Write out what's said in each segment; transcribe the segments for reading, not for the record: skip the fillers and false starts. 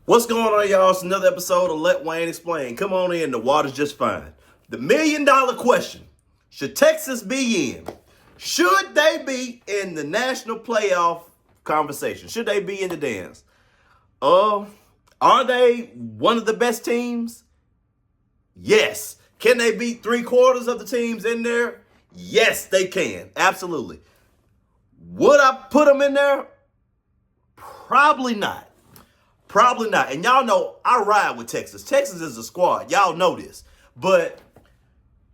What's going on, y'all? It's another episode of Let Wayne Explain. Come on in, the water's just fine. The $1,000,000 question. Should Texas be in? Should they be in the national playoff conversation? Should they be in the dance? Are they one of the best teams? Yes. Can they beat 3/4 of the teams in there? Yes, they can. Absolutely. Would I put them in there? Probably not. Probably not. And y'all know I ride with Texas. Texas is a squad. Y'all know this. But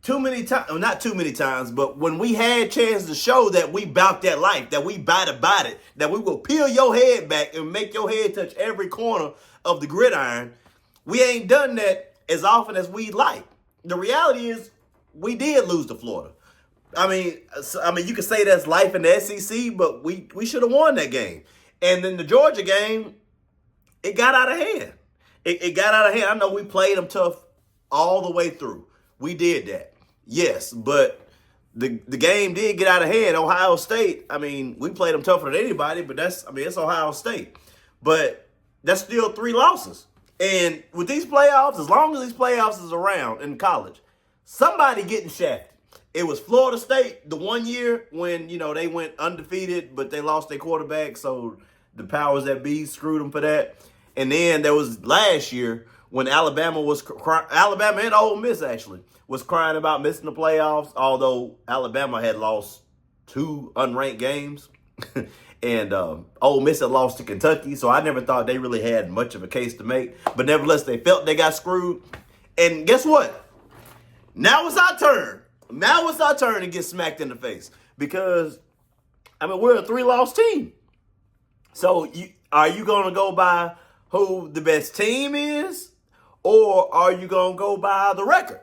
too many times, not too many times, but when we had chance to show that we bout that life, that we bite about it, that we will peel your head back and make your head touch every corner of the gridiron, we ain't done that as often as we'd like. The reality is we did lose to Florida. I mean, you could say that's life in the SEC, but we should have won that game. And then the Georgia game, it got out of hand. It got out of hand. I know we played them tough all the way through. We did that. Yes, but the game did get out of hand. Ohio State, we played them tougher than anybody, but it's Ohio State. But that's still 3 losses. And with these playoffs, as long as these playoffs is around in college, somebody getting shafted. It was Florida State the one year when, they went undefeated, but they lost their quarterback, so the powers that be screwed them for that. And then there was last year when Alabama and Ole Miss actually was crying about missing the playoffs, although Alabama had lost 2 unranked games. And Ole Miss had lost to Kentucky, so I never thought they really had much of a case to make. But nevertheless, they felt they got screwed. And guess what? Now it's our turn. Now it's our turn to get smacked in the face. Because, we're a 3-loss team. So are you going to go by who the best team is? Or are you going to go by the record?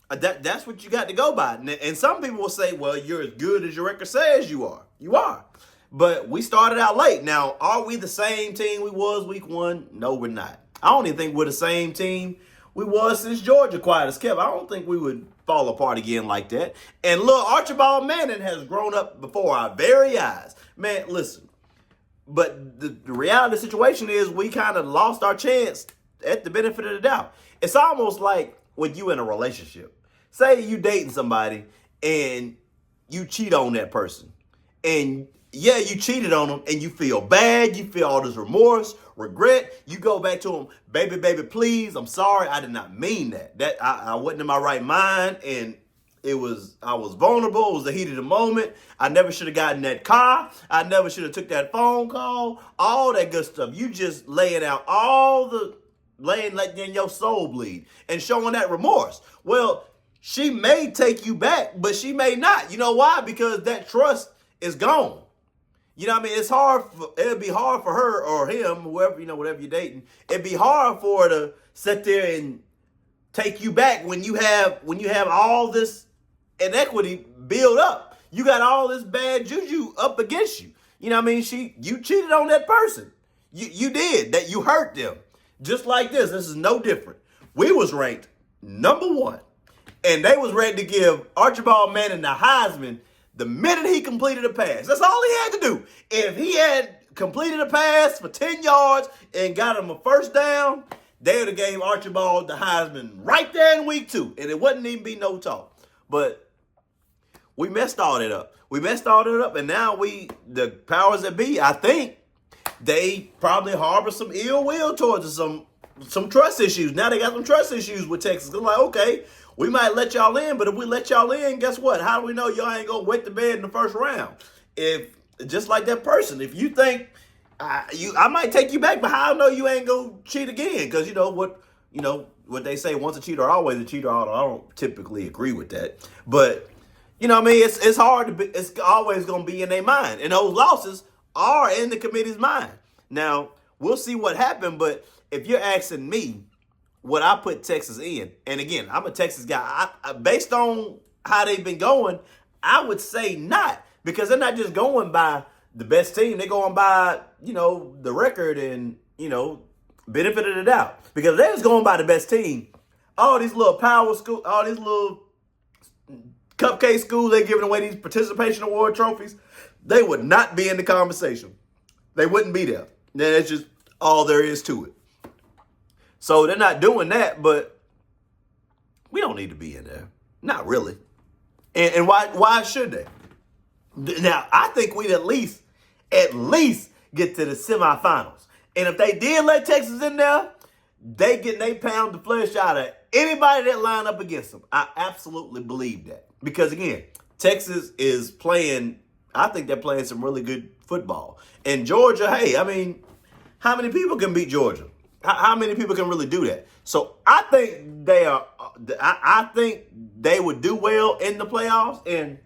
That's what you got to go by. And some people will say, well, you're as good as your record says you are. You are. But we started out late. Now, are we the same team we was week 1? No, we're not. I don't even think we're the same team we was since Georgia quiet as kept. I don't think we would fall apart again like that. And look, Archibald Manning has grown up before our very eyes. Man, listen. But the reality of the situation is we kind of lost our chance at the benefit of the doubt. It's almost like when you in a relationship. Say you dating somebody and you cheat on that person. And yeah, you cheated on them and you feel bad. You feel all this remorse, regret. You go back to them, baby, please, I'm sorry. I did not mean that. I wasn't in my right mind, and I was vulnerable. It was the heat of the moment. I never should have gotten that car. I never should have took that phone call. All that good stuff. You just laying out letting your soul bleed and showing that remorse. Well, she may take you back, but she may not. You know why? Because that trust is gone. It'd be hard for her or him, whoever, whatever you're dating. It'd be hard for her to sit there and take you back when you have all this inequity build up. You got all this bad juju up against you. You cheated on that person. You did that. You hurt them. Just like this. This is no different. We was ranked number 1, and they was ready to give Archibald Manning the Heisman the minute he completed a pass. That's all he had to do. If he had completed a pass for 10 yards and got him a first down, they would have gave Archibald the Heisman right there in week 2. And it wouldn't even be no talk. But we messed all that up. And now the powers that be, I think, they probably harbor some ill will towards us, some trust issues. Now they got some trust issues with Texas. They're like, okay, we might let y'all in, but if we let y'all in, guess what? How do we know y'all ain't gonna wet the bed in the first round? If just like that person, if you think I might take you back, but how I know you ain't gonna cheat again? Because what they say, once a cheater, always a cheater. I don't typically agree with that, but it's hard to be. It's always gonna be in their mind, and those losses are in the committee's mind. Now we'll see what happened, but if you're asking me, what I put Texas in, and again, I'm a Texas guy. Based on how they've been going, I would say not, because they're not just going by the best team. They're going by, the record and, benefit of the doubt. Because if they're just going by the best team, all these little power schools, all these little cupcake schools, they're giving away these participation award trophies, they would not be in the conversation. They wouldn't be there. That's just all there is to it. So they're not doing that, but we don't need to be in there. Not really. And why should they? Now, I think we'd at least get to the semifinals. And if they did let Texas in there, they pound the flesh out of anybody that line up against them. I absolutely believe that. Because again, Texas is playing, I think they're playing some really good football. And Georgia, hey, I mean, how many people can beat Georgia? How many people can really do that? So I think I think they would do well in the playoffs. And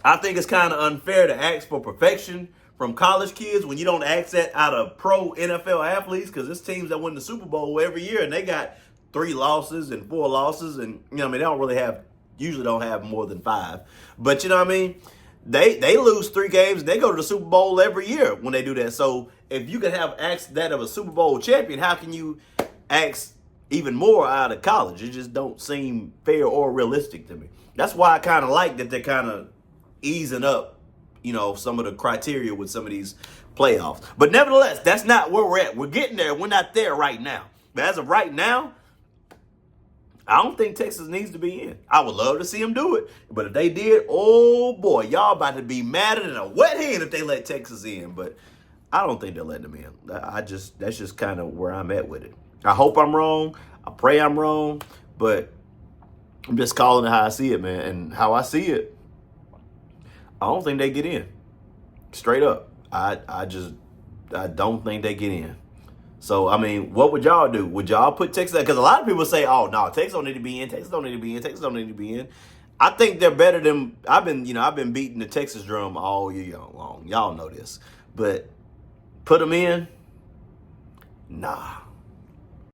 I think it's kind of unfair to ask for perfection from college kids when you don't ask that out of pro NFL athletes, because it's teams that win the Super Bowl every year and they got 3 losses and 4 losses, and they usually don't have more than 5. But you know what I mean? They lose 3 games and they go to the Super Bowl every year when they do that. So if you can have asked that of a Super Bowl champion, how can you ask even more out of college? It just don't seem fair or realistic to me. That's why I kind of like that they're kind of easing up, some of the criteria with some of these playoffs. But nevertheless, that's not where we're at. We're getting there. We're not there right now. But as of right now, I don't think Texas needs to be in. I would love to see them do it. But if they did, oh boy, y'all about to be madder than a wet hen if they let Texas in. But I don't think they're letting them in. That's just kind of where I'm at with it. I hope I'm wrong. I pray I'm wrong. But I'm just calling it how I see it, man. And how I see it, I don't think they get in. Straight up. I don't think they get in. So, I mean, what would y'all do? Would y'all put Texas? Because a lot of people say, oh, no, Texas don't need to be in. Texas don't need to be in. Texas don't need to be in. I think they're better than, I've been beating the Texas drum all year long. Y'all know this. But put them in? Nah.